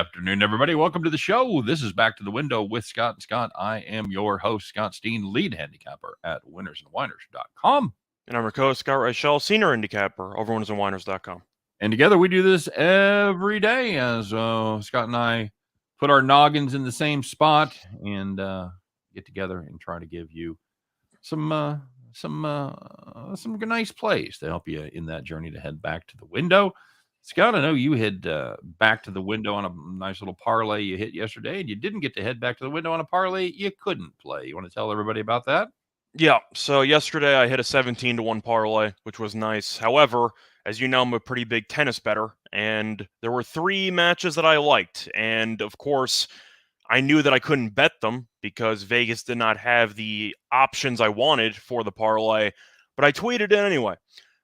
afternoon, everybody. Welcome to the show. This is Back to the Window with Scott and Scott. I am your host, Scott Steen, lead handicapper at winnersandwhiners.com. And I'm your co-host, Scott Reichel, senior handicapper over winnersandwhiners.com. And together we do this every day as Scott and I put our noggins in the same spot and get together and try to give you some nice plays to help you in that journey to head back to the window. Scott, I know you head back to the window on a nice little parlay you hit yesterday, and you didn't get to head back to the window on a parlay you couldn't play. You want to tell everybody about that? Yeah, so yesterday I hit a 17-1 parlay, which was nice. However, as you know, I'm a pretty big tennis bettor, and there were 3 matches that I liked. And, of course, I knew that I couldn't bet them because Vegas did not have the options I wanted for the parlay, but I tweeted it anyway.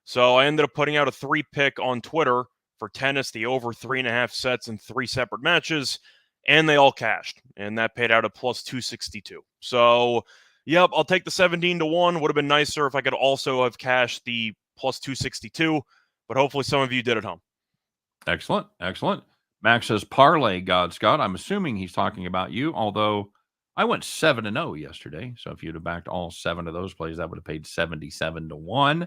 So I ended up putting out a 3-pick on Twitter for tennis, the over 3.5 sets in 3 separate matches, and they all cashed, and that paid out at plus 262. So, yep, I'll take the 17-1. Would have been nicer if I could also have cashed the plus 262, but hopefully some of you did at home. Excellent, excellent. Max says parlay God, Scott. I'm assuming he's talking about you, although I went 7-0 yesterday, so if you'd have backed all 7 of those plays, that would have paid 77-1.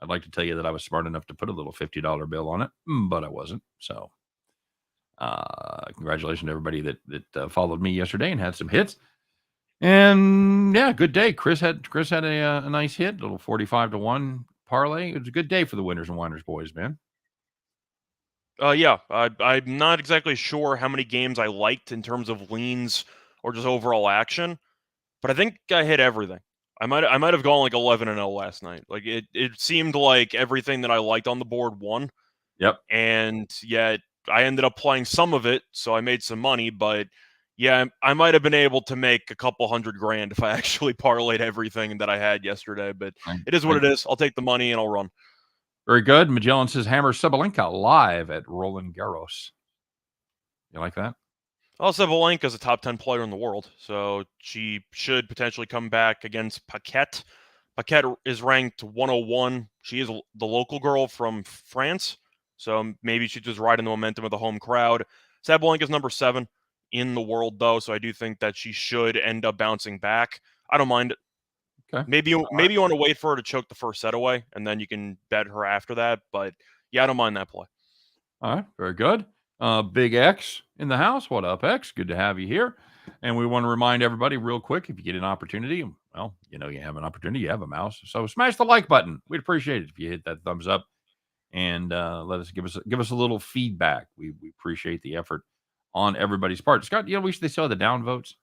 I'd like to tell you that I was smart enough to put a little $50 bill on it, but I wasn't. So congratulations to everybody that followed me yesterday and had some hits. And yeah, good day. Chris had a nice hit, a little 45-1 parlay. It was a good day for the Winners and Whiners boys, man. Yeah, I'm not exactly sure how many games I liked in terms of leans or just overall action, but I think I hit everything. I might have gone like 11-0 last night. Like it seemed like everything that I liked on the board won. Yep. And yet I ended up playing some of it, so I made some money. But yeah, I might have been able to make a couple $100,000 if I actually parlayed everything that I had yesterday. But it is what it is. I'll take the money and I'll run. Very good. Magellan says Hammer Sabalenka live at Roland Garros. You like that? Well, Sabalenka is a top 10 player in the world, so she should potentially come back against Paquette. Paquette is ranked 101. She is the local girl from France, so maybe she's just riding the momentum of the home crowd. Sabalenka is number 7 in the world, though, so I do think that she should end up bouncing back. I don't mind it. Okay. Maybe you want to wait for her to choke the first set away, and then you can bet her after that. But yeah, I don't mind that play. All right, very good. Big X in the house. What up, X? Good to have you here. And we want to remind everybody real quick, if you get an opportunity, well, you know you have an opportunity, you have a mouse. So smash the like button. We'd appreciate it if you hit that thumbs up and give us a little feedback. We appreciate the effort on everybody's part. Scott, you know, they still have the downvotes.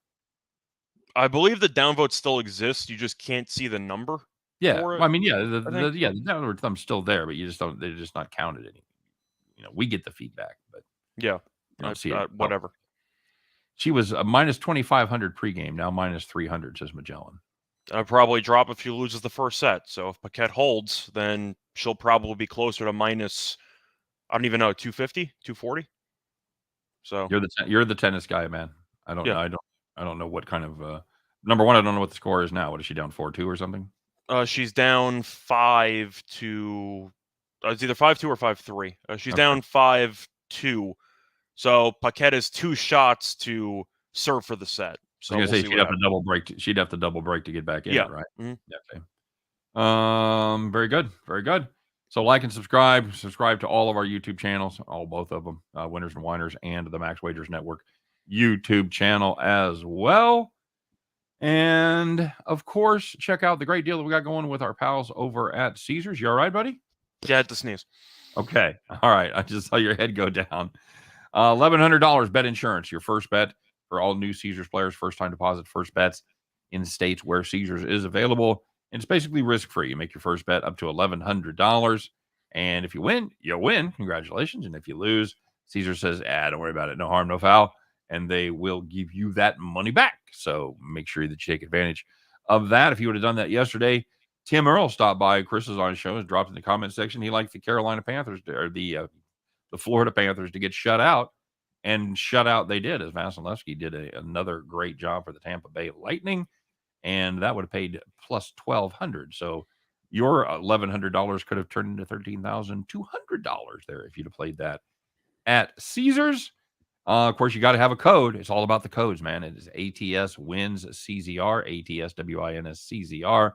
I believe the downvote still exists. You just can't see the number. Yeah, well, I mean, yeah, the downward thumb's still there, but you just don't. They're just not counted anymore. You know, we get the feedback, but yeah, you don't see it. Whatever. She was a minus 2,500 pregame, now minus 300, says Magellan. I'll probably drop if she loses the first set. So if Paquette holds, then she'll probably be closer to minus, I don't even know, 250, 240. So you're the tennis guy, man. I don't know. I don't know what kind of number one. I don't know what the score is now. What is she down 4-2 or something? She's down 5-2. It's either 5-2 or 5-3. She's down 5-2. So Paquette has 2 shots to serve for the set. So I was gonna say she'd have to double break. She'd have to double break to get back in, right? Mm-hmm. Yeah. Okay. Very good. Very good. So like and subscribe. Subscribe to all of our YouTube channels, both of them, Winners and Whiners, and the Max Wagers Network YouTube channel as well. And of course, check out the great deal that we got going with our pals over at Caesars. You all right, buddy? Yeah, I had to sneeze. Okay. All right. I just saw your head go down. $1,100 bet insurance. Your first bet for all new Caesars players. First time deposit, first bets in states where Caesars is available. And it's basically risk-free. You make your first bet up to $1,100. And if you win, you win. Congratulations. And if you lose, Caesars says, don't worry about it. No harm, no foul. And they will give you that money back. So make sure that you take advantage of that. If you would have done that yesterday, Tim Earl stopped by Chris's on his show and dropped in the comment section. He liked the Carolina Panthers, or the Florida Panthers, to get shut out. And shut out they did, as Vasilevsky did another great job for the Tampa Bay Lightning. And that would have paid plus $1,200. So your $1,100 could have turned into $13,200 there if you'd have played that at Caesars. Of course, you got to have a code. It's all about the codes, man. It is ATS Wins CZR, ATS WINS CZR.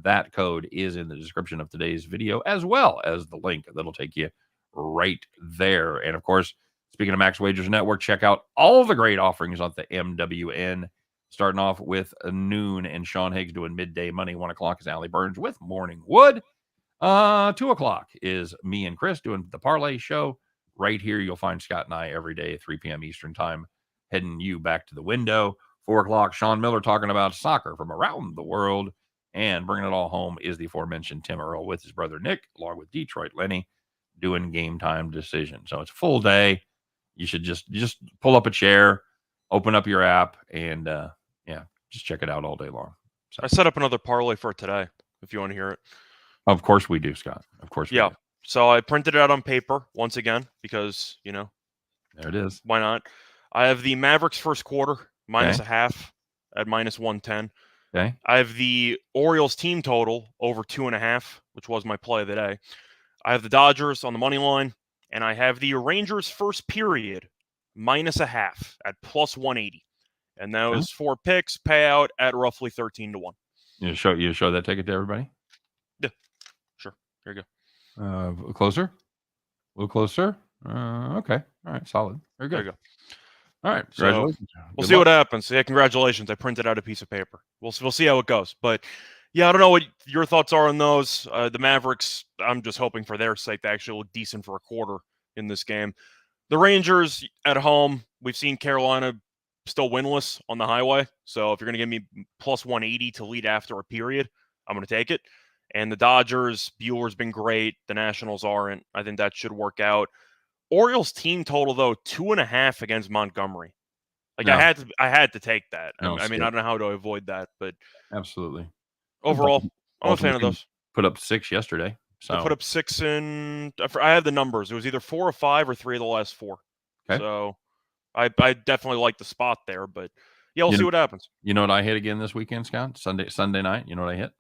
That code is in the description of today's video, as well as the link that'll take you right there. And of course, speaking of Max Wagers Network, check out all the great offerings on the MWN. Starting off with noon and Sean Higgs doing midday money. 1 o'clock is Allie Burns with Morning Wood. 2 o'clock is me and Chris doing the Parlay Show. Right here, you'll find Scott and I every day at 3 p.m. Eastern Time, heading you back to the window. 4 o'clock, Sean Miller talking about soccer from around the world. And bringing it all home is the aforementioned Tim Earl with his brother Nick, along with Detroit Lenny, doing game time decision. So it's a full day. You should just pull up a chair, open up your app, and just check it out all day long. So. I set up another parlay for today, if you want to hear it. Of course we do, Scott. Of course we do. So I printed it out on paper once again because, there it is. Why not? I have the Mavericks first quarter minus a half at minus 110. Okay. I have the Orioles team total over 2.5, which was my play of the day. I have the Dodgers on the money line, and I have the Rangers first period minus a half at plus 180. And those 4 picks pay out at roughly 13 to 1. You show that ticket to everybody? Yeah. Sure. Here you go. Closer? A little closer? Okay. All right. Solid. Very good. There you go. All right. Congratulations. So we'll see what happens. Yeah, congratulations. I printed out a piece of paper. We'll see how it goes. But, yeah, I don't know what your thoughts are on those. The Mavericks, I'm just hoping for their sake they actually look decent for a quarter in this game. The Rangers at home, we've seen Carolina still winless on the highway. So if you're going to give me plus 180 to lead after a period, I'm going to take it. And the Dodgers, Bueller's been great. The Nationals aren't. I think that should work out. Orioles team total, though, 2.5 against Montgomery. I had to take that. I mean, I don't know how to avoid that, but absolutely. Overall, I'm a fan of those. Put up 6 yesterday. So I put up 6 in. I have the numbers. It was either 4 or 5 or 3 of the last 4. Okay. So I definitely like the spot there, but yeah, we'll see what happens. You know what I hit again this weekend, Scott? Sunday night. You know what I hit?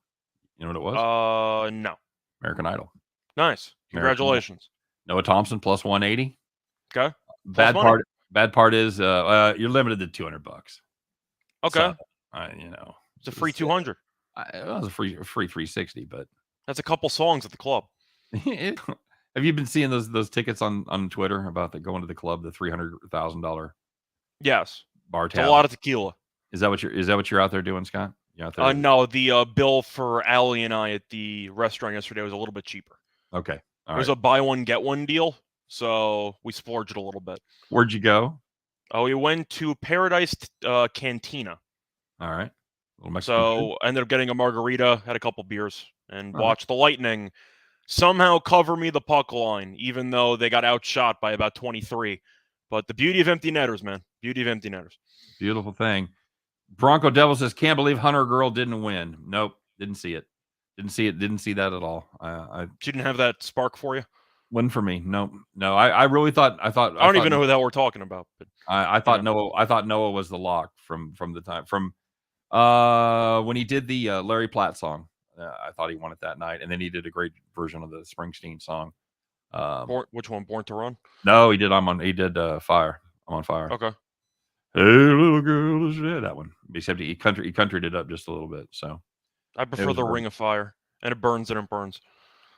You know what it was? No. American Idol. Nice. Congratulations. Noah Thompson plus 180. Okay. Bad part is you're limited to $200. Okay. So, it's a free 200. It was a free 360, but that's a couple songs at the club. Have you been seeing those tickets on Twitter about going to the club, the $300,000? Yes. Bar tab. It's a lot of tequila. Is that what you're out there doing, Scott? You out there? No, the bill for Allie and I at the restaurant yesterday was a little bit cheaper. Okay. It was a buy one get one deal, so we splurged a little bit. Where'd you go? Oh, we went to Paradise Cantina. All right. So I ended up getting a margarita, had a couple beers, and watched the Lightning somehow cover me the puck line, even though they got outshot by about 23. But the beauty of empty netters, man. Beauty of empty netters. Beautiful thing. Bronco Devil says, can't believe Hunter Girl didn't win. Nope. Didn't see it. Didn't see that at all. She didn't have that spark for you? Wasn't for me. No. I really thought. I don't even know who the hell we're talking about. But I thought Noah. I thought Noah was the lock from the time when he did the Larry Platt song. I thought he won it that night, and then he did a great version of the Springsteen song. Which one? Born to Run? No, he did. He did Fire. I'm on Fire. Okay. Hey, little girl, that one. Except he countried it up just a little bit. So I prefer the Ring of Fire, and it burns and it burns.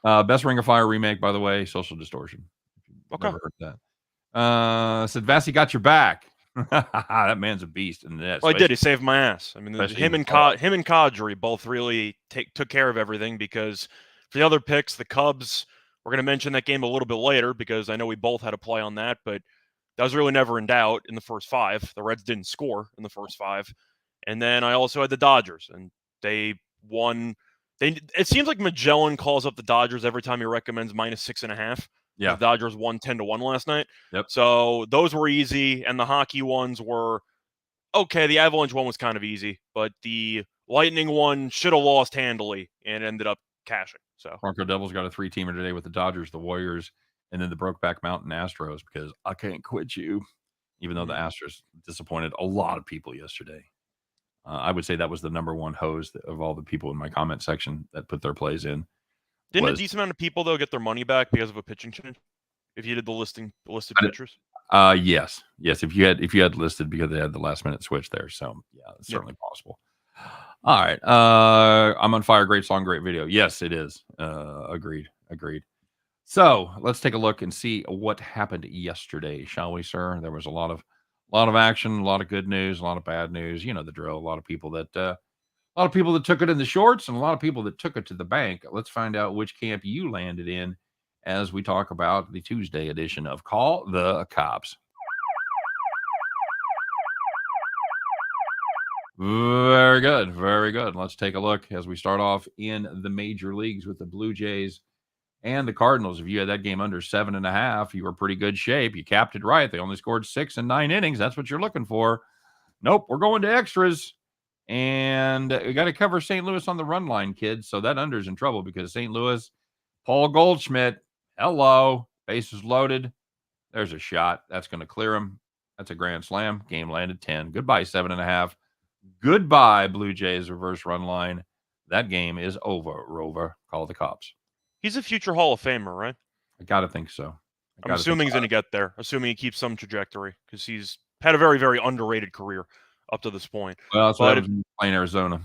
Best Ring of Fire remake, by the way, Social Distortion. Okay. Never heard that. Said Vassy got your back. That man's a beast. And I did. He saved my ass. I mean, him and Kadri both really took care of everything, because for the other picks, the Cubs, we're going to mention that game a little bit later because I know we both had a play on that, but that was really never in doubt in the first 5. The Reds didn't score in the first 5. And then I also had the Dodgers, and they won. It seems like Magellan calls up the Dodgers every time he recommends minus 6.5. Yeah. The Dodgers won 10-1 last night. Yep. So those were easy, and the hockey ones were okay. The Avalanche one was kind of easy, but the Lightning one should have lost handily and ended up cashing. So Bronco Devils got a 3-teamer today with the Dodgers, the Warriors, and then the Brokeback Mountain Astros, because I can't quit you, even though the Astros disappointed a lot of people yesterday. I would say that was the number one hose of all the people in my comment section that put their plays in. Didn't a decent amount of people, though, get their money back because of a pitching change? If you did the listed pitchers? Yes. If you had listed because they had the last minute switch there. So yeah, it's certainly possible. All right. I'm on fire. Great song, great video. Yes, it is. Agreed. So let's take a look and see what happened yesterday, shall we, sir? There was a lot of action, a lot of good news, a lot of bad news. You know the drill. A lot of people that took it in the shorts, and a lot of people that took it to the bank. Let's find out which camp you landed in as we talk about the Tuesday edition of Call the Cops. Very good. Very good. Let's take a look as we start off in the major leagues with the Blue Jays and the Cardinals. If you had that game under 7.5, you were pretty good shape. You capped it right. They only scored 6 in 9 innings. That's what you're looking for. Nope, we're going to extras. And we got to cover St. Louis on the run line, kids. So that under's in trouble because St. Louis, Paul Goldschmidt, hello, bases loaded. There's a shot. That's going to clear him. That's a grand slam. Game landed 10. Goodbye, 7.5. Goodbye, Blue Jays reverse run line. That game is over, Rover. Call the cops. He's a future Hall of Famer, right? I got to think so. I'm assuming he's going to get there, assuming he keeps some trajectory, because he's had a very, very underrated career up to this point. Well, that's why I'm playing Arizona.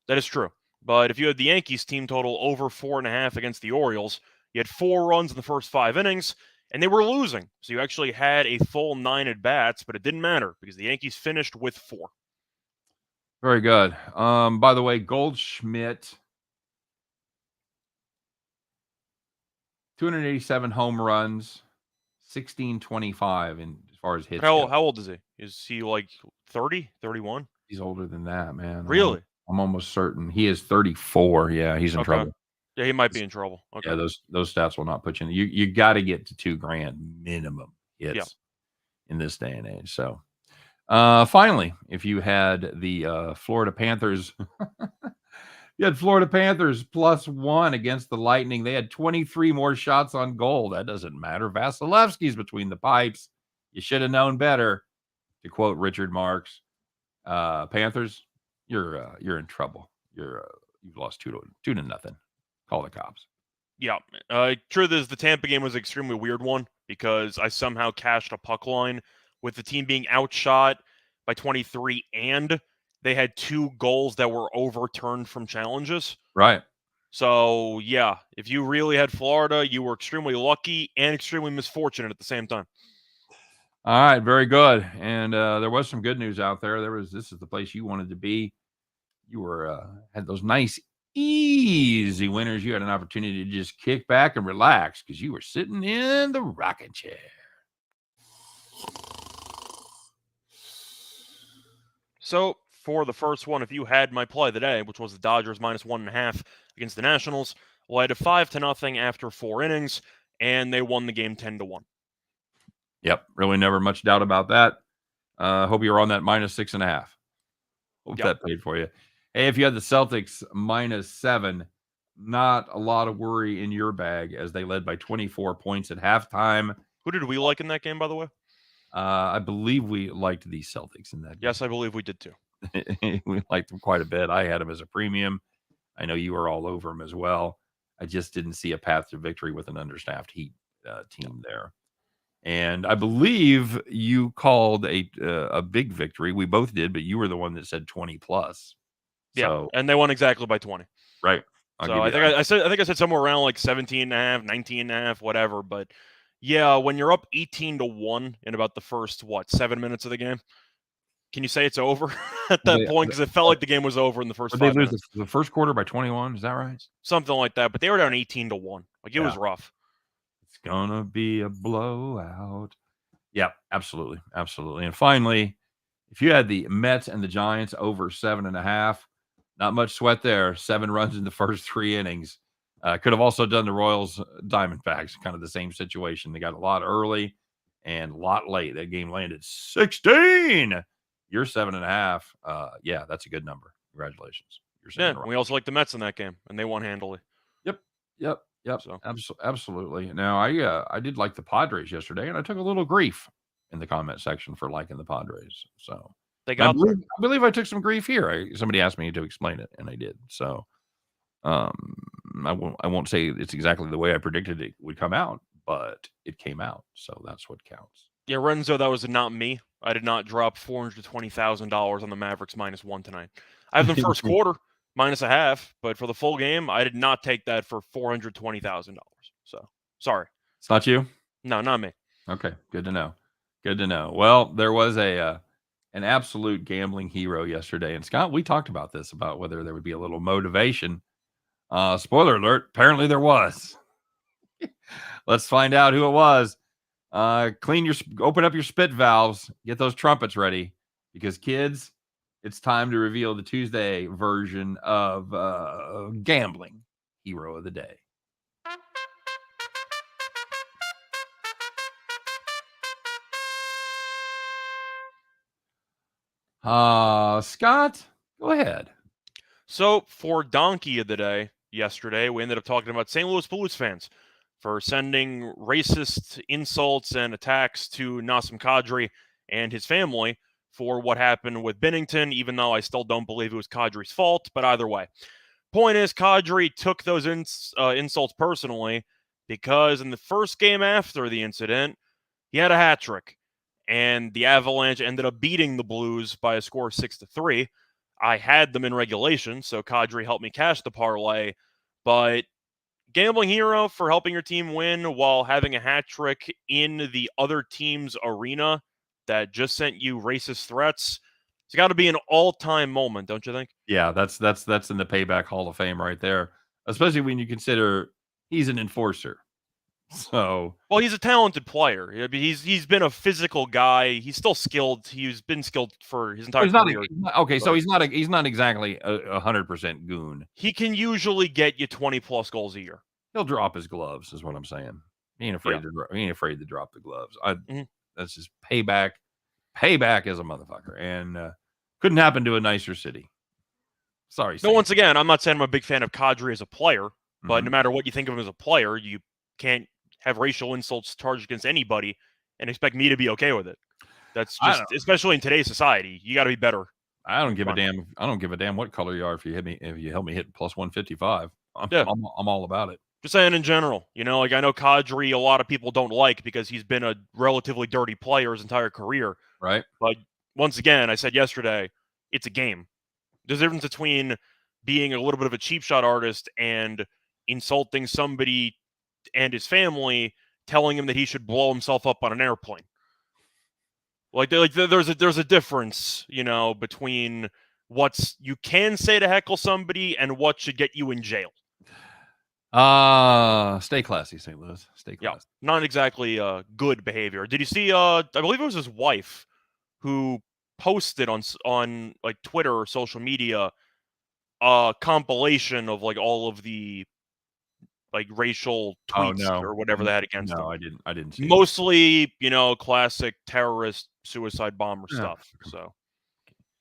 That is true. But if you had the Yankees team total over 4.5 against the Orioles, you had 4 runs in the first 5 innings, and they were losing. So you actually had a full 9 at-bats, but it didn't matter because the Yankees finished with 4. Very good. By the way, Goldschmidt, 287 home runs, 1625 in as far as hits. How old is he? Is he like 30, 31? He's older than that, man. Really? I'm almost certain. He is 34. Yeah, he's in trouble. Yeah, he might be in trouble. Okay. Yeah, those stats will not put you in. You got to get to $2,000 minimum hits in this day and age. So finally, if you had the Florida Panthers, you had Florida Panthers +1 against the Lightning. They had 23 more shots on goal. That doesn't matter. Vasilevsky's between the pipes. You should have known better, to quote Richard Marks. Panthers, you're in trouble. You've lost 2-0. Call the cops. Yeah. Truth is, the Tampa game was an extremely weird one because I somehow cashed a puck line with the team being outshot by 23, and they had 2 goals that were overturned from challenges. Right. So, yeah, if you really had Florida, you were extremely lucky and extremely misfortunate at the same time. All right, very good. And there was some good news out there. This is the place you wanted to be. You were had those nice, easy winners. You had an opportunity to just kick back and relax because you were sitting in the rocking chair. So, for the first one, if you had my play today, which was the Dodgers -1.5 against the Nationals, led 5-0 after 4 innings, and they won the game 10-1. Yep, really never much doubt about that. Hope you were on that -6.5. Hope that paid for you. Hey, if you had the Celtics -7, not a lot of worry in your bag as they led by 24 points at halftime. Who did we like in that game, by the way? I believe we liked the Celtics in that game. Yes, I believe we did too. We liked them quite a bit. I had them as a premium. I know you were all over them as well. I just didn't see a path to victory with an understaffed Heat team there. And I believe you called a big victory. We both did, but you were the one that said 20+. Yeah, so, and they won exactly by 20. Right. So I think I said somewhere around like 17.5, 19.5, whatever. But yeah, when you're up 18-1 in about the first 7 minutes of the game, can you say it's over at that point? Because it felt like the game was over in the first 5 minutes. They lose the first quarter by 21. Is that right? Something like that. But they were down 18-1. Like it was rough. It's gonna be a blowout. Yeah, absolutely, absolutely. And finally, if you had the Mets and the Giants over 7.5, not much sweat there. 7 runs in the first 3 innings. Could have also done the Royals Diamondbacks, kind of the same situation. They got a lot early and a lot late. That game landed 16. You're 7.5. Yeah, that's a good number. Congratulations. You're we also like the Mets in that game, and they won handily. Yep. So. Absolutely. Now, I did like the Padres yesterday, and I took a little grief in the comment section for liking the Padres. So they got. I believe I took some grief here. Somebody asked me to explain it, and I did. So, I won't say it's exactly the way I predicted it would come out, but it came out. So that's what counts. Yeah, Renzo, that was not me. I did not drop $420,000 on the Mavericks -1 tonight. I have them first quarter -0.5, but for the full game, I did not take that for $420,000. So sorry. It's not you? No, not me. Okay, good to know. Good to know. Well, there was an absolute gambling hero yesterday, and Scott, we talked about this about whether there would be a little motivation. Spoiler alert, apparently there was. Let's find out who it was. Open up your spit valves, get those trumpets ready, because kids, it's time to reveal the Tuesday version of gambling hero of the day. Scott, go ahead. So for Donkey of the Day yesterday, we ended up talking about St. Louis Blues fans for sending racist insults and attacks to Nassim Kadri and his family for what happened with Binnington, even though I still don't believe it was Kadri's fault. But either way, point is, Kadri took those insults personally because in the first game after the incident, he had a hat trick, and the Avalanche ended up beating the Blues by a score of 6-3. I had them in regulation, so Kadri helped me cash the parlay. But gambling hero for helping your team win while having a hat trick in the other team's arena that just sent you racist threats. It's got to be an all-time moment, don't you think? Yeah, that's in the Payback Hall of Fame right there, especially when you consider he's an enforcer. So, well, he's a talented player. I mean, he's been a physical guy. He's still skilled. He's been skilled for his entire career. So he's not exactly 100% goon. He can usually get you 20+ goals a year. He'll drop his gloves, is what I'm saying. He ain't afraid to drop the gloves. That's just payback. Payback is a motherfucker, and couldn't happen to a nicer city. Sorry. No, once again, I'm not saying I'm a big fan of Kadri as a player, but no matter what you think of him as a player, you can't have racial insults charged against anybody and expect me to be okay with it. That's just, especially in today's society, you got to be better. I don't give a damn. I don't give a damn what color you are. If you help me hit plus 155, I'm all about it. Just saying in general, like I know Kadri, a lot of people don't like because he's been a relatively dirty player his entire career. Right. But once again, I said yesterday, it's a game. There's a difference between being a little bit of a cheap shot artist and insulting somebody and his family, telling him that he should blow himself up on an airplane. Like there's a difference, between what you can say to heckle somebody and what should get you in jail. Stay classy, St. Louis. Stay classy. Yeah, not exactly good behavior. Did you see? I believe it was his wife who posted on like Twitter or social media a compilation of like all of the like racial tweets or whatever they had against him. No, I didn't see mostly, classic terrorist suicide bomber stuff. So,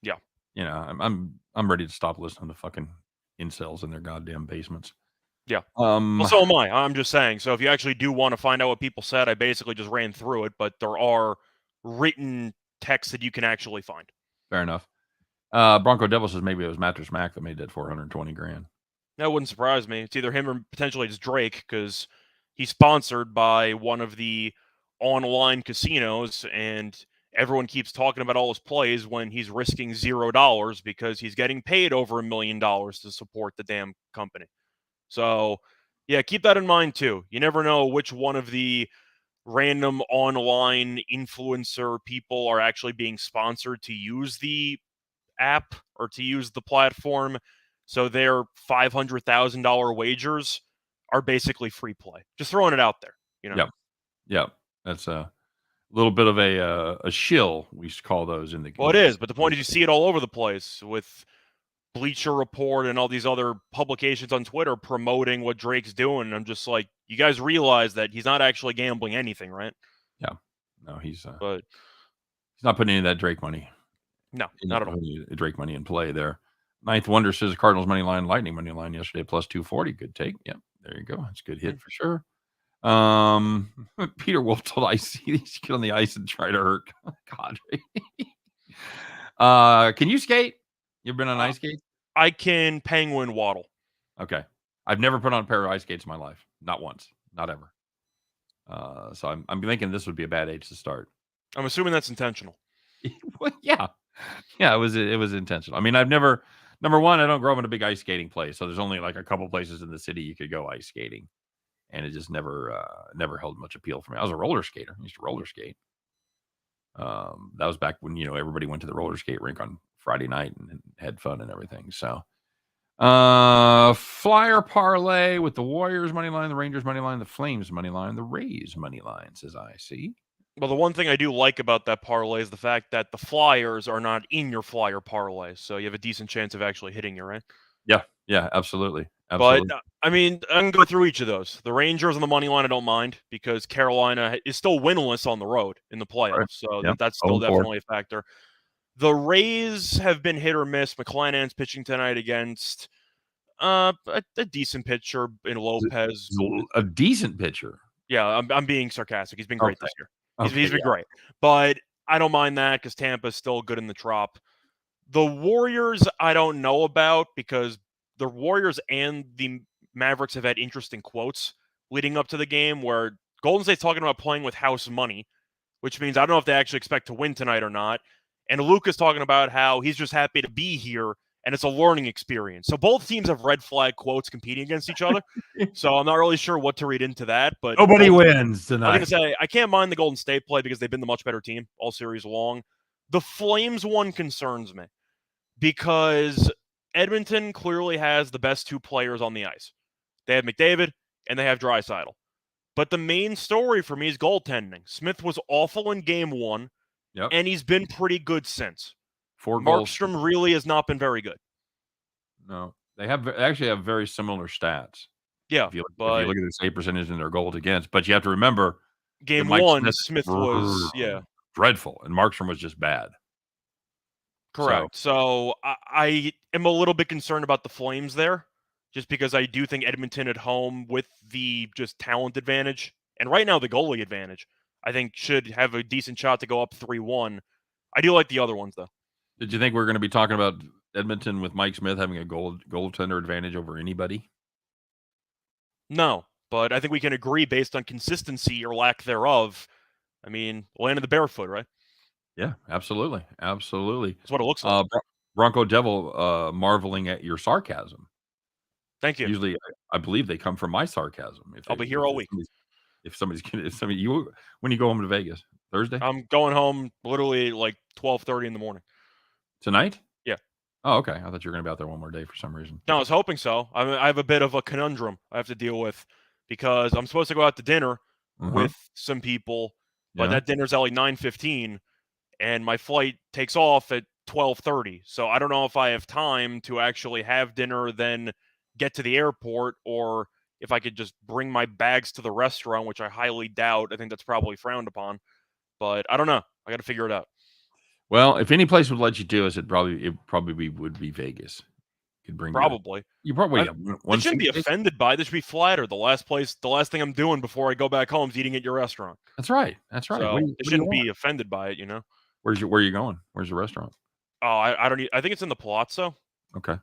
yeah. I'm ready to stop listening to fucking incels in their goddamn basements. Yeah. Well, so am I. I'm just saying. So if you actually do want to find out what people said, I basically just ran through it, but there are written texts that you can actually find. Fair enough. Bronco Devil says maybe it was Mattress Mac that made that $420,000. That wouldn't surprise me. It's either him or potentially it's Drake because he's sponsored by one of the online casinos, and everyone keeps talking about all his plays when he's risking $0 because he's getting paid over $1 million to support the damn company. So, yeah, keep that in mind too. You never know which one of the random online influencer people are actually being sponsored to use the app or to use the platform. So their $500,000 wagers are basically free play. Just throwing it out there, Yep. That's a little bit of a shill. We used to call those in the. Well, it is, but the point is, you see it all over the place with Bleacher Report and all these other publications on Twitter promoting what Drake's doing. And I'm just like, you guys realize that he's not actually gambling anything, right? Yeah. No, he's but he's not putting any of that Drake money. No, not at all. Drake money in play there. Ninth Wonder says Cardinals money line, Lightning money line yesterday plus 240. Good take. Yep, there you go. That's a good hit for sure. Peter Wolf told Ice he should get on the ice and try to hurt Kadri. Can you skate? You ever been on ice skates? I can penguin waddle. Okay. I've never put on a pair of ice skates in my life. Not once. Not ever. So I'm thinking this would be a bad age to start. I'm assuming that's intentional. Well, yeah. Yeah, it was intentional. I mean, I've never number one, I don't grow up in a big ice skating place, so there's only like a couple places in the city you could go ice skating, and it just never held much appeal for me. I was a roller skater. I used to roller skate. That was back when everybody went to the roller skate rink on Friday night and had fun and everything. So, flyer parlay with the Warriors money line, the Rangers money line, the Flames money line, the Rays money line. Says I see. Well, the one thing I do like about that parlay is the fact that the Flyers are not in your flyer parlay, so you have a decent chance of actually hitting it, right? Yeah, absolutely, But absolutely. I mean, I can go through each of those. The Rangers on the money line, I don't mind because Carolina is still winless on the road in the Right. playoffs, so Yeah. that's still 0-4. definitely a factor. The Rays have been hit or miss. McClanahan's pitching tonight against a decent pitcher in Lopez. A decent pitcher. Yeah, I'm being sarcastic. He's been great Okay. this year. Okay. He's been Yeah. great, but I don't mind that because Tampa's still good in the Trop. The Warriors, I don't know about because the Warriors and the Mavericks have had interesting quotes leading up to the game where Golden State's talking about playing with house money, which means I don't know if they actually expect to win tonight or not. And Luka's talking about how he's just happy to be here and it's a learning experience. So both teams have red flag quotes competing against each other. So I'm not really sure what to read into that, but Nobody wins I was tonight. going to say, I can't mind the Golden State play because they've been the much better team all series long. The Flames one concerns me because Edmonton clearly has the best two players on the ice. They have McDavid and they have Draisaitl. But the main story for me is goaltending. Smith was awful in game one, Yep. and he's been pretty good since. 4 goals. Markstrom really has not been very good. No, they actually have very similar stats. Yeah, If you but look at their save percentage and their goals against, but you have to remember that game Mike one, Smith was, dreadful, and Markstrom was just bad. correct. So I am a little bit concerned about the Flames there, just because I do think Edmonton at home with the just talent advantage, and right now the goalie advantage, I think should have a decent shot to go up 3-1. I do like the other ones, though. Did you think we're going to be talking about Edmonton with Mike Smith having a goaltender advantage over anybody? No, but I think we can agree based on consistency or lack thereof. I mean, land of the barefoot, right? Yeah, absolutely. Absolutely. That's what it looks like. Bronco Devil marveling at your sarcasm. Thank you. Usually, I believe they come from my sarcasm. I'll be here all week. If somebody's when you go home to Vegas Thursday, I'm going home literally like 12:30 in the morning. Tonight? Yeah. Oh, okay. I thought you were going to be out there one more day for some reason. No, I was hoping so. I have a bit of a conundrum I have to deal with because I'm supposed to go out to dinner with some people, but that dinner's at like 9:15, and my flight takes off at 12:30. So I don't know if I have time to actually have dinner, then get to the airport, or if I could just bring my bags to the restaurant, which I highly doubt. I think that's probably frowned upon, but I don't know. I got to figure it out. Well, if any place would let you do it, would be Vegas. Could bring Probably. You probably They shouldn't be offended by it. They should be flattered. The last thing I'm doing before I go back home is eating at your restaurant. That's right. That's right. So they shouldn't be offended by it, you know. Where are you going? Where's the restaurant? Oh, I don't. I think it's in the Palazzo. Okay.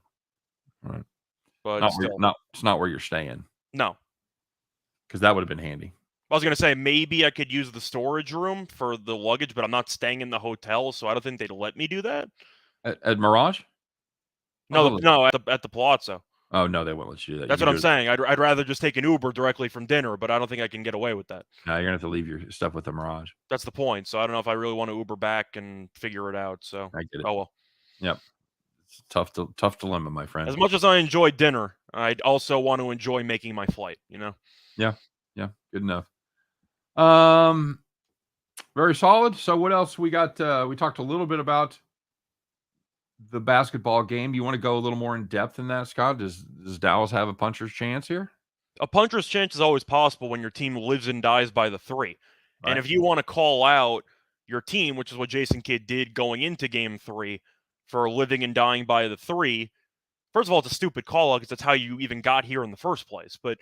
All right. But it's not where you're staying. No. Because that would have been handy. I was gonna say maybe I could use the storage room for the luggage, but I'm not staying in the hotel, so I don't think they'd let me do that. At Mirage? No, at the Palazzo. Oh no, they won't let you do that. That's what I'm saying. I'd rather just take an Uber directly from dinner, but I don't think I can get away with that. No, you're gonna have to leave your stuff with the Mirage. That's the point. So I don't know if I really want to Uber back and figure it out. So I get it. Oh well. Yep. It's a tough dilemma, my friend. As much as I enjoy dinner, I'd also want to enjoy making my flight, you know? Yeah. Good enough. Very solid. So what else we got? We talked a little bit about the basketball game. You want to go a little more in depth in that, Scott? Does Dallas have a puncher's chance here? A puncher's chance is always possible when your team lives and dies by the three. Right. And if you want to call out your team, which is what Jason Kidd did going into game 3 for living and dying by the three, first of all, it's a stupid call out because that's how you even got here in the first place. But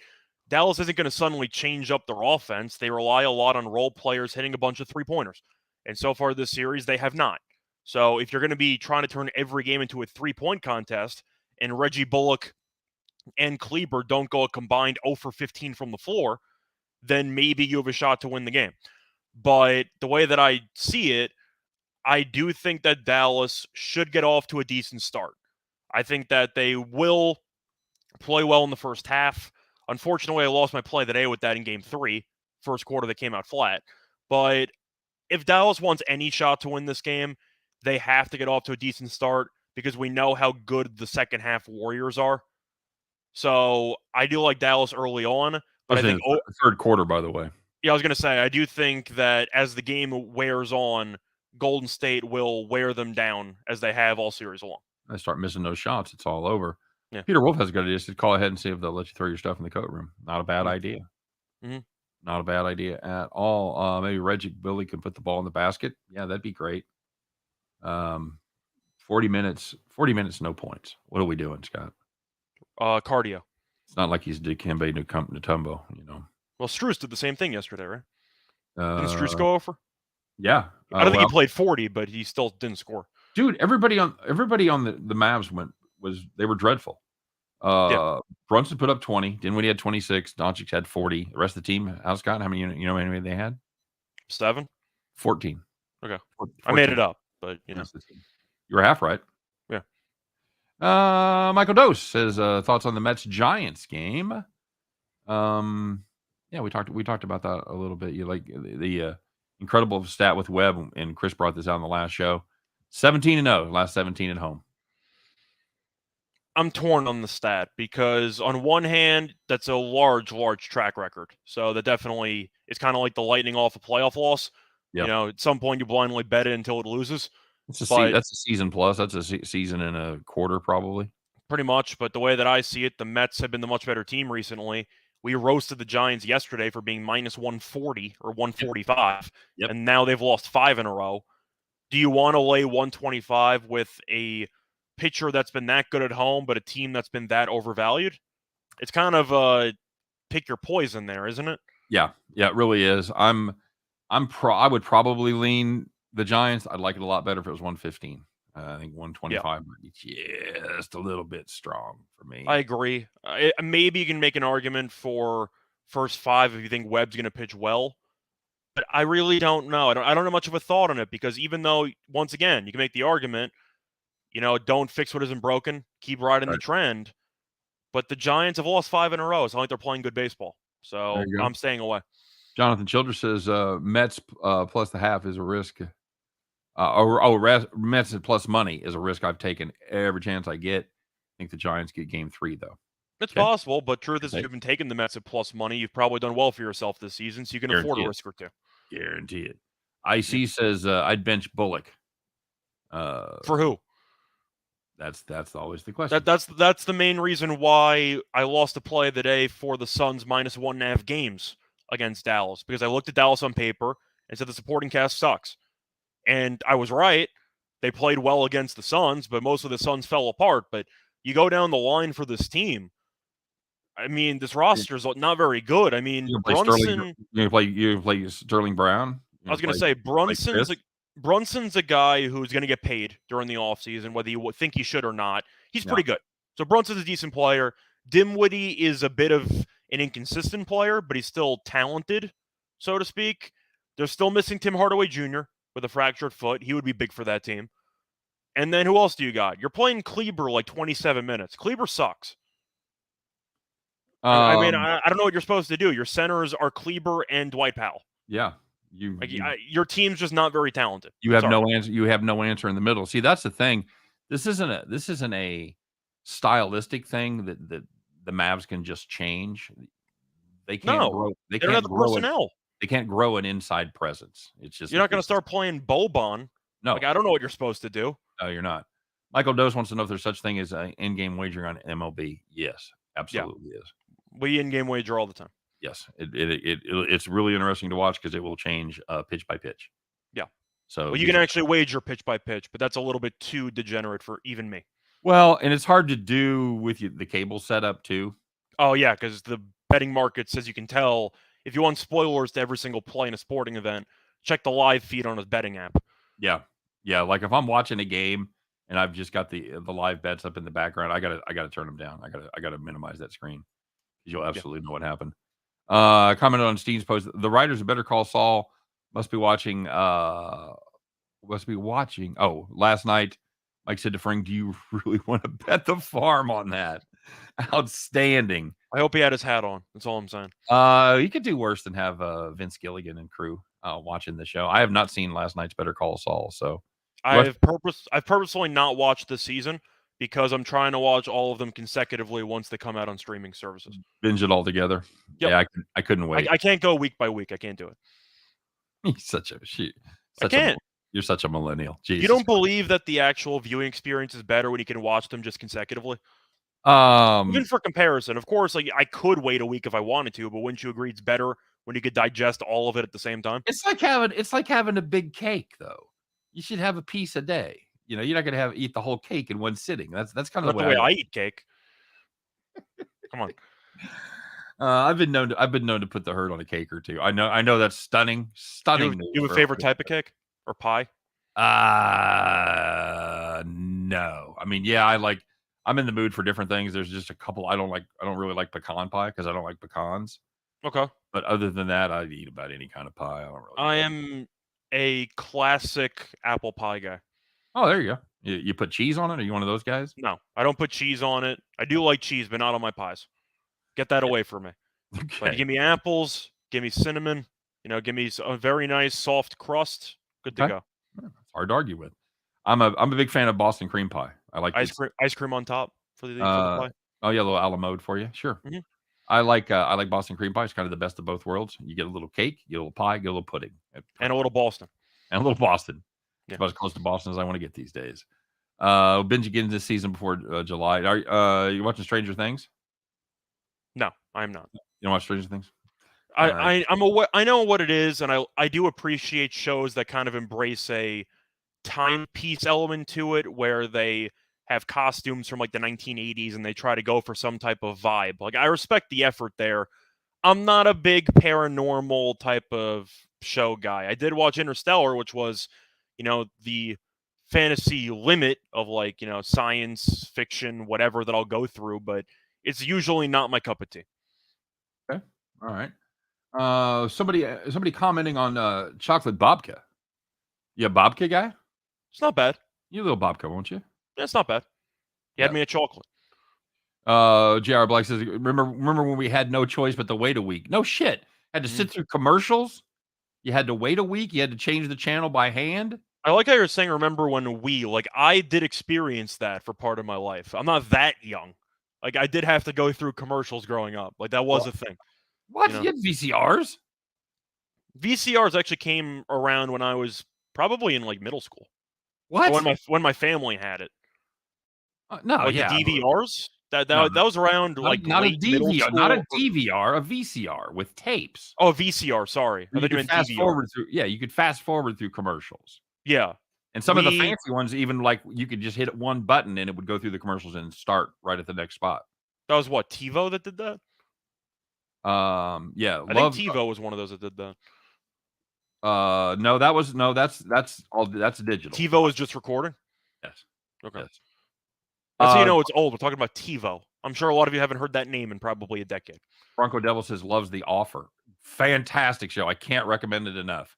Dallas isn't going to suddenly change up their offense. They rely a lot on role players hitting a bunch of three-pointers. And so far this series, they have not. So if you're going to be trying to turn every game into a three-point contest and Reggie Bullock and Kleber don't go a combined 0 for 15 from the floor, then maybe you have a shot to win the game. But the way that I see it, I do think that Dallas should get off to a decent start. I think that they will play well in the first half. Unfortunately, I lost my play today with that in game 3. First quarter, they came out flat. But if Dallas wants any shot to win this game, they have to get off to a decent start because we know how good the second half Warriors are. So I do like Dallas early on, but I think third quarter, by the way. Yeah, I was going to say, I do think that as the game wears on, Golden State will wear them down as they have all series long. I start missing those shots, it's all over. Yeah. Peter Wolf has a good idea. Just call ahead and see if they'll let you throw your stuff in the coat room. Not a bad idea. Mm-hmm. Not a bad idea at all. Maybe Reggie Billy can put the ball in the basket. Yeah, that'd be great. 40 minutes, no points. What are we doing, Scott? Cardio. It's not like he's Dikembe Mutombo, you know. Well, Strus did the same thing yesterday, right? Didn't Strus go over? Yeah. I don't think he played 40, but he still didn't score. Dude, everybody on the Mavs they were dreadful. Brunson put up 20. Dinwiddie had 26. Doncic had 40. The rest of the team, how's Scott? How many they had? 7? 14. Okay. 14. I made it up, but you know. You were half right. Yeah. Michael Dose says thoughts on the Mets-Giants game. Yeah, we talked about that a little bit. You like the incredible stat with Webb, and Chris brought this out in the last show. 17-0, last 17 at home. I'm torn on the stat because on one hand, that's a large track record. So that definitely is kind of like the lightning off a playoff loss. Yep. You know, at some point you blindly bet it until it loses. That's a season plus. That's a season and a quarter probably. Pretty much, but the way that I see it, the Mets have been the much better team recently. We roasted the Giants yesterday for being minus 140 or 145, and now they've lost 5 in a row. Do you want to lay 125 with a pitcher that's been that good at home, but a team that's been that overvalued? It's kind of pick your poison there, isn't it? Yeah, it really is. I would probably lean the Giants. I'd like it a lot better if it was 115. I think 125 might be just a little bit strong for me. I agree. Maybe you can make an argument for first 5 if you think Webb's going to pitch well. But I really don't know. I don't have much of a thought on it because even though, once again, you can make the argument, you know, don't fix what isn't broken, keep riding the trend. But the Giants have lost 5 in a row. It's not like they're playing good baseball. So I'm staying away. Jonathan Childress says Mets plus the half is a risk. Mets plus money is a risk I've taken every chance I get. I think the Giants get game 3, though. It's possible, but truth is, if you've been taking the Mets at plus money, you've probably done well for yourself this season, so you can afford a risk or two. Guarantee it. IC says I'd bench Bullock. For who? That's always the question. That's the main reason why I lost a play today for the Suns minus 1.5 games against Dallas, because I looked at Dallas on paper and said the supporting cast sucks. And I was right. They played well against the Suns, but most of the Suns fell apart. But you go down the line for this team, I mean, this roster is not very good. I mean, Brunson. You play Sterling Brown? I was going to say Brunson's a guy who's going to get paid during the offseason, whether you think he should or not. He's pretty good. So Brunson's a decent player. Dinwiddie is a bit of an inconsistent player, but he's still talented, so to speak. They're still missing Tim Hardaway Jr. with a fractured foot. He would be big for that team. And then who else do you got? You're playing Kleber like 27 minutes. Kleber sucks. I mean, I don't know what you're supposed to do. Your centers are Kleber and Dwight Powell. Yeah. Your team's just not very talented. You have no answer. You have no answer in the middle. See, that's the thing. This isn't a stylistic thing that the Mavs can just change. They can't grow. They don't have the personnel. They can't grow an inside presence. It's just you're not going to start playing Boban. No, I don't know what you're supposed to do. No, you're not. Michael Dose wants to know if there's such thing as an in-game wagering on MLB. Yes, absolutely is. We in-game wager all the time. Yes, it's really interesting to watch because it will change pitch by pitch. Yeah. So you can actually wager pitch by pitch, but that's a little bit too degenerate for even me. Well, and it's hard to do with the cable setup too. Oh yeah, because the betting markets, as you can tell, if you want spoilers to every single play in a sporting event, check the live feed on a betting app. Yeah. Like if I'm watching a game and I've just got the live bets up in the background, I gotta turn them down. I gotta minimize that screen because you'll absolutely know what happened. Commented on Steve's post. The writers of Better Call Saul Must be watching. Oh, last night, Mike said to Frank, "Do you really want to bet the farm on that?" Outstanding. I hope he had his hat on. That's all I'm saying. You could do worse than have Vince Gilligan and crew watching the show. I have not seen last night's Better Call Saul, so I've purposely not watched this season because I'm trying to watch all of them consecutively once they come out on streaming services. binge it all together. Yep. Yeah, I couldn't wait. I can't go week by week. I can't do it. He's such a I can't. You're such a millennial. Jesus. You don't believe that the actual viewing experience is better when you can watch them just consecutively? Even for comparison, of course, like I could wait a week if I wanted to, but wouldn't you agree it's better when you could digest all of it at the same time? It's like having a big cake, though. You should have a piece a day. You know, you're not going to eat the whole cake in one sitting. That's kind of Not the way I eat cake. Come on. I've been known to put the hurt on a cake or two. I know that's stunning. You have a favorite type of cake or pie? No. I mean, yeah, I'm in the mood for different things. There's just a couple I don't really like pecan pie because I don't like pecans. Okay. But other than that, I'd eat about any kind of pie. I am a classic apple pie guy. Oh, there you go. You put cheese on it? Are you one of those guys? No, I don't put cheese on it. I do like cheese, but not on my pies. Get that away from me. Okay. But give me apples, give me cinnamon, give me a very nice soft crust. Good to go. It's hard to argue with. I'm a big fan of Boston cream pie. I like ice cream on top for the pie. Oh yeah, a little a la mode for you. Sure. Mm-hmm. I like Boston cream pie. It's kind of the best of both worlds. You get a little cake, you get a little pie, you get a little pudding, and a little Boston. And a little Boston. Yeah. About as close to Boston as I want to get these days. Binge again this season before July. Are you watching Stranger Things? No, I'm not. You don't watch Stranger Things? I'm aware. I know what it is, and I do appreciate shows that kind of embrace a timepiece element to it, where they have costumes from like the 1980s and they try to go for some type of vibe. Like I respect the effort there. I'm not a big paranormal type of show guy. I did watch Interstellar, which was, the fantasy limit of like, science fiction, whatever that I'll go through, but it's usually not my cup of tea. Okay. All right. Somebody commenting on chocolate babka. You a babka guy? It's not bad. You a little babka, won't you? Yeah, it's not bad. You had me a chocolate. J.R. Black says, remember when we had no choice but to wait a week? No shit. Had to sit through commercials. You had to wait a week. You had to change the channel by hand. I like how you're saying, remember when I did experience that for part of my life. I'm not that young. Like, I did have to go through commercials growing up. Like, that was a thing. What? You had VCRs? VCRs actually came around when I was probably in, like, middle school. What? When my family had it. No, like yeah. The DVRs? That was around, not a DVR, not a DVR, a VCR with tapes. Oh, a VCR, sorry. I thought you meant DVR. You could fast forward through commercials. Yeah. And some of the fancy ones, even like you could just hit one button and it would go through the commercials and start right at the next spot. That was what, TiVo that did that? Yeah. I think TiVo was one of those that did that. That's digital. TiVo was just recording? Yes. Okay. Yes. That's how you know it's old. We're talking about TiVo. I'm sure a lot of you haven't heard that name in probably a decade. Bronco Devil says loves The Offer. Fantastic show. I can't recommend it enough.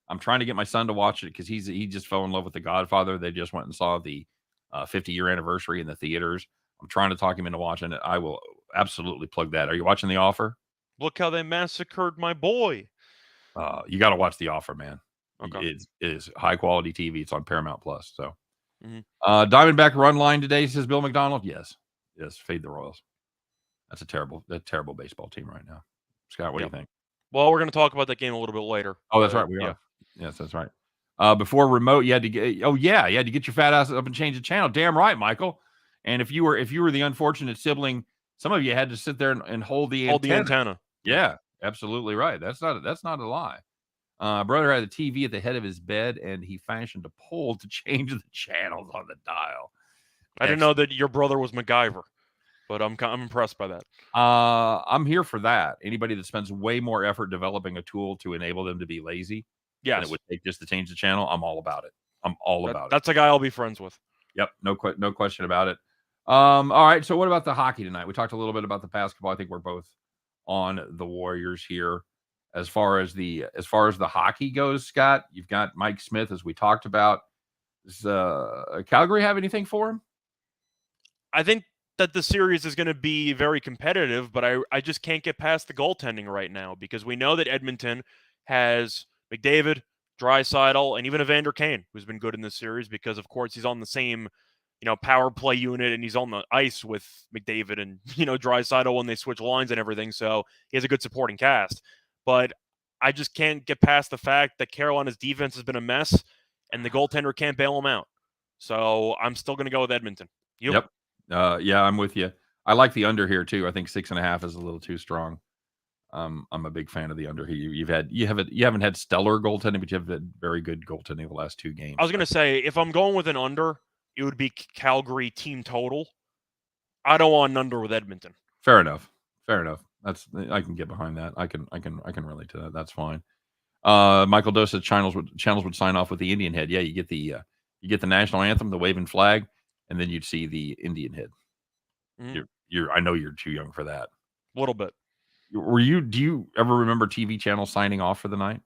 I'm trying to get my son to watch it because he just fell in love with The Godfather. They just went and saw the 50-year anniversary in the theaters. I'm trying to talk him into watching it. I will absolutely plug that. Are you watching The Offer? Look how they massacred my boy. You got to watch The Offer, man. Okay. It is high quality TV. It's on Paramount Plus. So, Diamondback run line today, says Bill McDonald. Yes, fade the Royals. That's a terrible baseball team right now. Scott, what do you think? Well, we're going to talk about that game a little bit later. Oh, that's right. We are. Yes, that's right. Before remote, you had to get. Oh yeah, you had to get your fat ass up and change the channel. Damn right, Michael. And if you were the unfortunate sibling, some of you had to sit there and hold the antenna. Yeah, absolutely right. That's not a lie. Brother had a TV at the head of his bed, and he fashioned a pole to change the channels on the dial. I didn't know that your brother was MacGyver, but I'm impressed by that. I'm here for that. Anybody that spends way more effort developing a tool to enable them to be lazy, and it would take just to change the channel, I'm all about it. That's a guy I'll be friends with. Yep, no question about it. All right, so what about the hockey tonight? We talked a little bit about the basketball. I think we're both on the Warriors here. As far as the hockey goes, Scott, you've got Mike Smith, as we talked about. Does Calgary have anything for him? I think that the series is going to be very competitive, but I just can't get past the goaltending right now because we know that Edmonton has McDavid, Draisaitl, and even Evander Kane, who's been good in this series because, of course, he's on the same power play unit and he's on the ice with McDavid and Draisaitl when they switch lines and everything. So he has a good supporting cast, but I just can't get past the fact that Carolina's defense has been a mess and the goaltender can't bail them out. So I'm still going to go with Edmonton. You? Yep. Yeah, I'm with you. I like the under here too. I think 6.5 is a little too strong. I'm a big fan of the under here. You haven't had stellar goaltending, but you've had very good goaltending the last 2 games. I was going to say, if I'm going with an under, it would be Calgary team total. I don't want an under with Edmonton. Fair enough. I can get behind that. I can relate to that. That's fine. Michael Dosa channels would sign off with the Indian head. Yeah, you get the national anthem, the waving flag, and then you'd see the Indian head. Mm-hmm. I know you're too young for that. A little bit. Do you ever remember TV channel signing off for the night?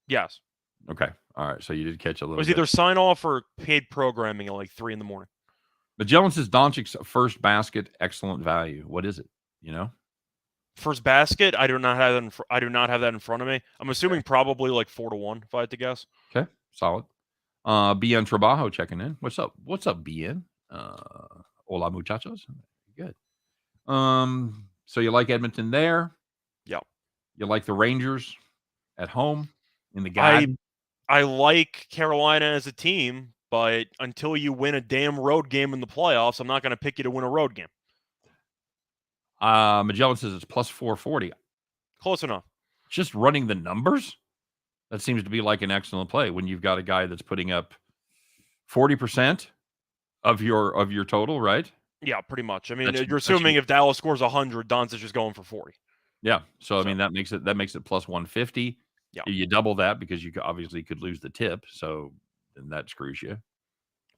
Yes. Okay. All right. So you did catch a little. It was either sign off or paid programming at like 3 a.m. Magellan says Doncic's first basket, excellent value. What is it? First basket? I do not have that in front of me. I'm assuming probably like 4-1 if I had to guess. Okay. Solid. BN Trabajo checking in. What's up? BN? Hola muchachos. Good. So you like Edmonton there? Yeah. You like the Rangers at home in the Garden? I like Carolina as a team, but until you win a damn road game in the playoffs, I'm not going to pick you to win a road game. Magellan says it's plus 440. Close enough. Just running the numbers? That seems to be like an excellent play when you've got a guy that's putting up 40% of your total, right? Yeah, pretty much. I mean, you're assuming if Dallas scores 100, Doncic is going for 40. Yeah. So I mean, that makes it plus 150. Yeah. You double that because you obviously could lose the tip, so then that screws you.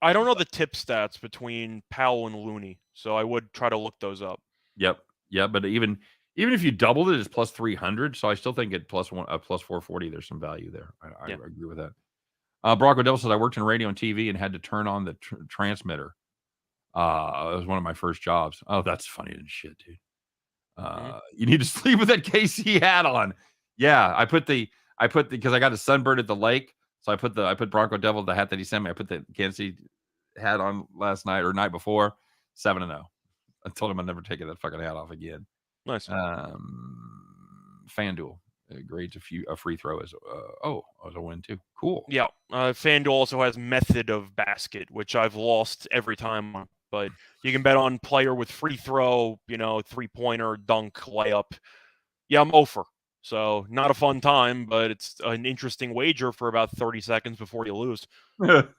I don't know the tip stats between Powell and Looney, so I would try to look those up. Yep. Yeah, but even if you doubled it, it's plus 300. So I still think at plus 440, there's some value there. I agree with that. Bronco Devil says I worked in radio and TV and had to turn on the transmitter. It was one of my first jobs. Oh, that's funny and shit, dude. You need to sleep with that KC hat on. Yeah, I put because I got a sunburn at the lake, so I put Bronco Devil, the hat that he sent me. I put the Kansas City hat on last night or night before. 7-0. I told him I'd never take that fucking hat off again. Nice. FanDuel grades a free throw as a win too. Cool. Yeah. FanDuel also has method of basket, which I've lost every time on. But you can bet on player with free throw, 3-pointer, dunk, layup. Yeah, I'm over. So not a fun time, but it's an interesting wager for about 30 seconds before you lose. It's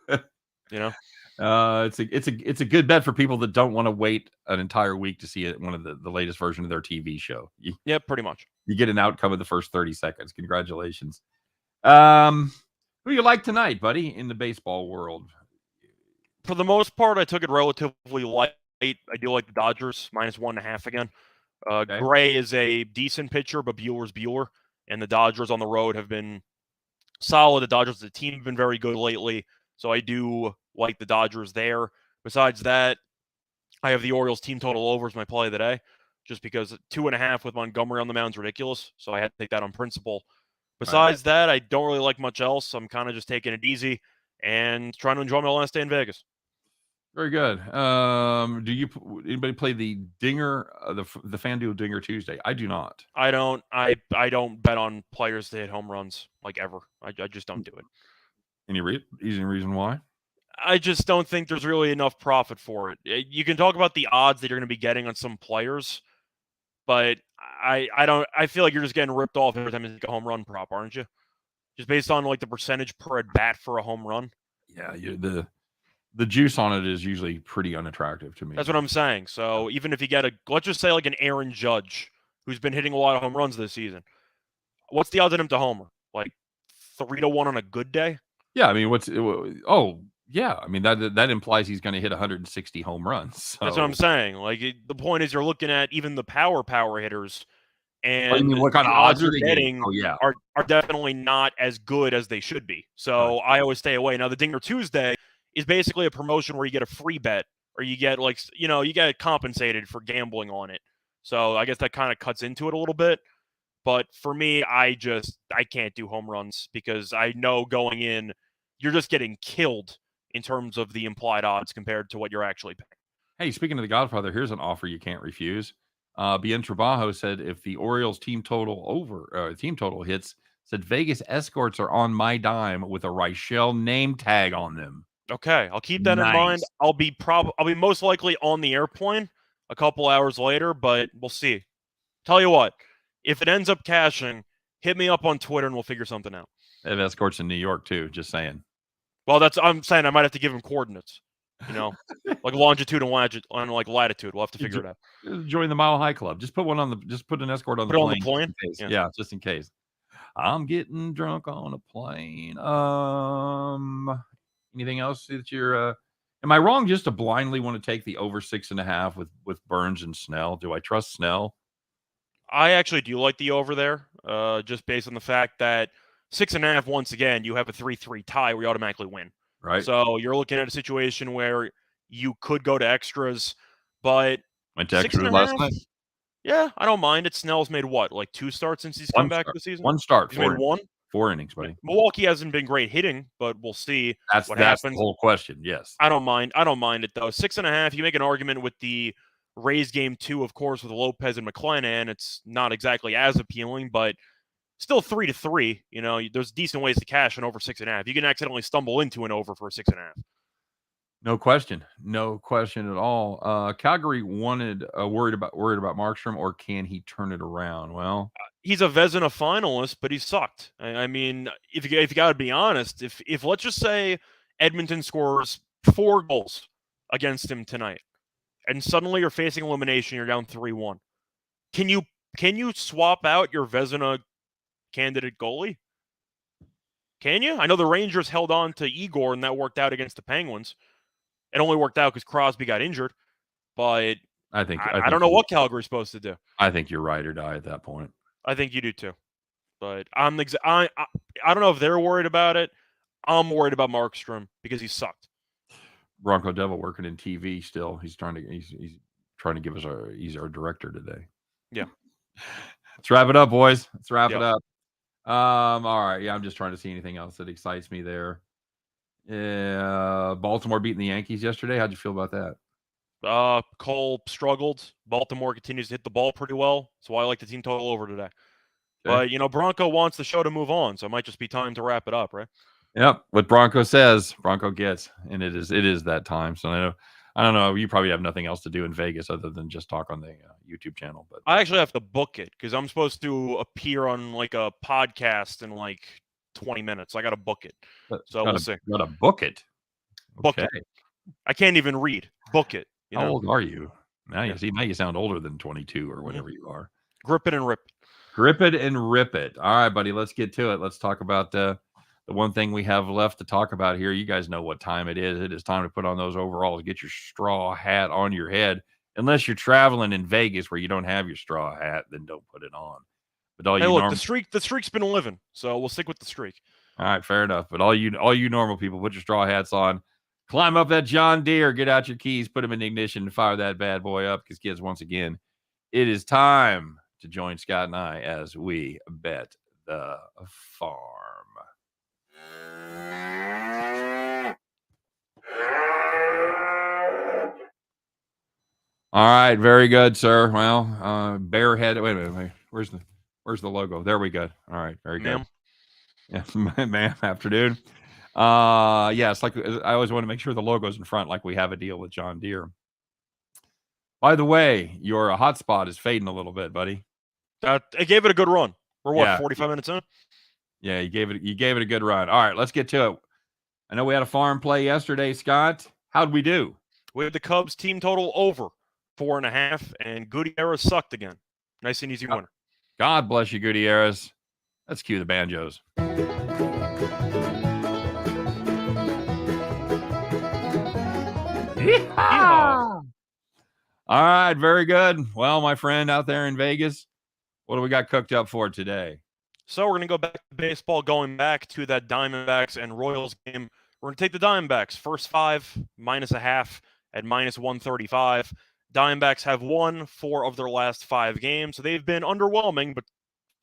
a good bet for people that don't want to wait an entire week to see one of the latest version of their TV show. Yeah, pretty much. You get an outcome of the first 30 seconds. Congratulations. Who you like tonight, buddy, in the baseball world? For the most part, I took it relatively light. I do like the Dodgers, -1.5 again. Okay. Gray is a decent pitcher, but Bueller's Bueller, and the Dodgers on the road have been solid. The Dodgers, the team, have been very good lately, so I do like the Dodgers there. Besides that, I have the Orioles team total over as my play of the day, just because 2.5 with Montgomery on the mound is ridiculous, so I had to take that on principle. Besides that, I don't really like much else. I'm kind of just taking it easy and trying to enjoy my last day in Vegas. Very good. Do anybody play the Dinger, the FanDuel Dinger Tuesday? I do not. I don't. I don't bet on players to hit home runs like ever. I just don't do it. Any reason why? I just don't think there's really enough profit for it. You can talk about the odds that you're going to be getting on some players, but I don't. I feel like you're just getting ripped off every time you take a home run prop, aren't you? Just based on like the percentage per at bat for a home run. Yeah, the juice on it is usually pretty unattractive to me. That's what I'm saying. So even if you get let's just say like an Aaron Judge, who's been hitting a lot of home runs this season, what's the odds of him to homer? Like 3-1 on a good day? Yeah, I mean, I mean that implies he's going to hit 160 home runs. So. That's what I'm saying. Like the point is, you're looking at even the power hitters. And you mean what kind the of odds odds you're are they getting Oh, yeah. are definitely not as good as they should be. So I always stay away. Now, the Dinger Tuesday is basically a promotion where you get a free bet or you get you get compensated for gambling on it. So I guess that kind of cuts into it a little bit. But for me, I can't do home runs because I know going in, you're just getting killed in terms of the implied odds compared to what you're actually paying. Hey, speaking of The Godfather, here's an offer you can't refuse. Bien Trabajo said if the Orioles team total hits, said Vegas escorts are on my dime with a Reichel name tag on them. Okay, I'll keep that in mind. Nice. I'll be most likely on the airplane a couple hours later, but we'll see. Tell you what, if it ends up cashing, hit me up on Twitter and we'll figure something out. They have escorts in New York too. Just saying. Well, I'm saying I might have to give him coordinates. Like longitude and latitude. We'll have to figure it out. Join the Mile High Club. Just put an escort on the plane. On the plane? Just in case. Yeah, just in case. I'm getting drunk on a plane. Anything else that you're? Am I wrong just to blindly want to take the over 6.5 with Burns and Snell? Do I trust Snell? I actually do like the over there, just based on the fact that 6.5. Once again, you have a 3-3 tie where you automatically win. Right. So you're looking at a situation where you could go to extras, but went to extras last night. Yeah, I don't mind it. Snell's made what, like 2 starts since he's come back this season? 1 start. He's made 1? 4 innings, buddy. Milwaukee hasn't been great hitting, but we'll see what that's happens. The whole question. Yes. I don't mind it though. 6.5. You make an argument with the Rays game 2, of course, with Lopez and McClanahan. It's not exactly as appealing, but still 3-3. There's decent ways to cash an over 6.5. You can accidentally stumble into an over for a 6.5. No question at all. Calgary worried about Markstrom, or can he turn it around? Well, he's a Vezina finalist, but he sucked. I mean, if you got to be honest, if let's just say Edmonton scores 4 goals against him tonight, and suddenly you're facing elimination, you're down 3-1. Can you swap out your Vezina candidate goalie? Can you? I know the Rangers held on to Igor, and that worked out against the Penguins. It only worked out because Crosby got injured, but I don't know what Calgary's supposed to do. I think you're right or die at that point. I think you do too. But I don't know if they're worried about it. I'm worried about Markstrom because he sucked. Bronco Devil working in TV still. He's trying to give us he's our director today. Yeah. Let's wrap it up, boys. Let's wrap it up. All right. Yeah, I'm just trying to see anything else that excites me there. Baltimore beating the Yankees yesterday. How'd you feel about that? Cole struggled. Baltimore continues to hit the ball pretty well. That's why I like the team total over today. Okay. But, Bronco wants the show to move on, so it might just be time to wrap it up, right? Yep. What Bronco says, Bronco gets, and it is that time. So I don't know. You probably have nothing else to do in Vegas other than just talk on the YouTube channel. But I actually have to book it because I'm supposed to appear on like a podcast in like 20 minutes. I got to book it. So we'll see. Got to book it. Book it. I can't even read. Book it. How old are you? Now you sound older than 22 or whatever you are. Grip it and rip it. Grip it and rip it. All right, buddy. Let's get to it. Let's talk about the one thing we have left to talk about here. You guys know what time it is. It is time to put on those overalls. Get your straw hat on your head. Unless you're traveling in Vegas where you don't have your straw hat, then don't put it on. But the streak's been living, so we'll stick with the streak. All right, fair enough. But all you normal people, put your straw hats on. Climb up that John Deere, get out your keys, put them in the ignition, and fire that bad boy up. Because, kids, once again, it is time to join Scott and I as we bet the farm. All right, very good, sir. Well, barehead. Wait a minute. Where's the logo? There we go. All right, very good. Yeah, ma'am. Afternoon. Yes, like I always want to make sure the logo's in front, like we have a deal with John Deere. By the way, your hotspot is fading a little bit, buddy. I gave it a good run. We're 45 minutes in? Yeah, you gave it a good run. All right, let's get to it. I know we had a farm play yesterday, Scott. How'd we do? We had the Cubs team total over 4.5, and Gutierrez sucked again. Nice and easy winner. God bless you, Gutierrez. Let's cue the banjos. Yeehaw! All right, very good. Well, my friend out there in Vegas, What do we got cooked up for today? So we're going to go back to baseball, going back to that Diamondbacks and Royals game. We're going to take the Diamondbacks, first 5, -0.5 at -135. Diamondbacks have won 4 of their last 5 games, so they've been underwhelming, but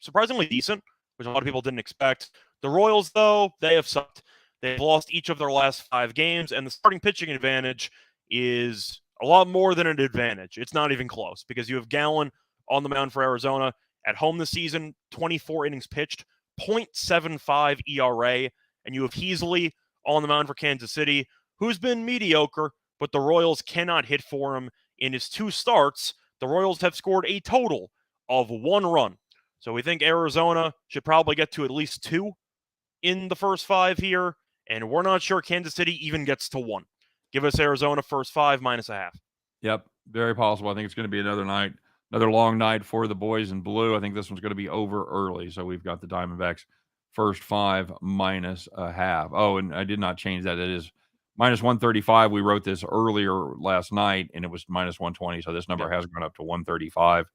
surprisingly decent, which a lot of people didn't expect. The Royals, though, they have sucked. They've lost each of their last 5 games, and the starting pitching advantage is a lot more than an advantage. It's not even close, because you have Gallen on the mound for Arizona. At home this season, 24 innings pitched, .75 ERA, and you have Heasley on the mound for Kansas City, who's been mediocre, but the Royals cannot hit for him. In his 2 starts, the Royals have scored a total of 1 run. So we think Arizona should probably get to at least 2 in the first 5 here, and we're not sure Kansas City even gets to 1. Give us Arizona first 5, -0.5. Yep, very possible. I think it's going to be another long night for the boys in blue. I think this one's going to be over early. So we've got the Diamondbacks first 5, -0.5. Oh, and I did not change that. It is -135. We wrote this earlier last night, and it was -120. So this number has gone up to 135.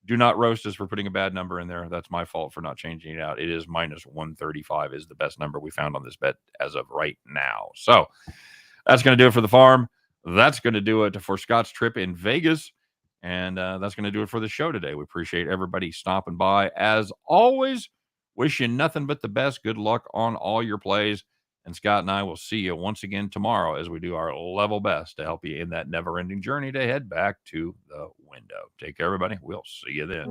Do not roast us for putting a bad number in there. That's my fault for not changing it out. It is -135 is the best number we found on this bet as of right now. So that's going to do it for the farm. That's going to do it for Scott's trip in Vegas. And that's going to do it for the show today. We appreciate everybody stopping by. As always, wish you nothing but the best. Good luck on all your plays. And Scott and I will see you once again tomorrow as we do our level best to help you in that never-ending journey to head back to the window. Take care, everybody. We'll see you then.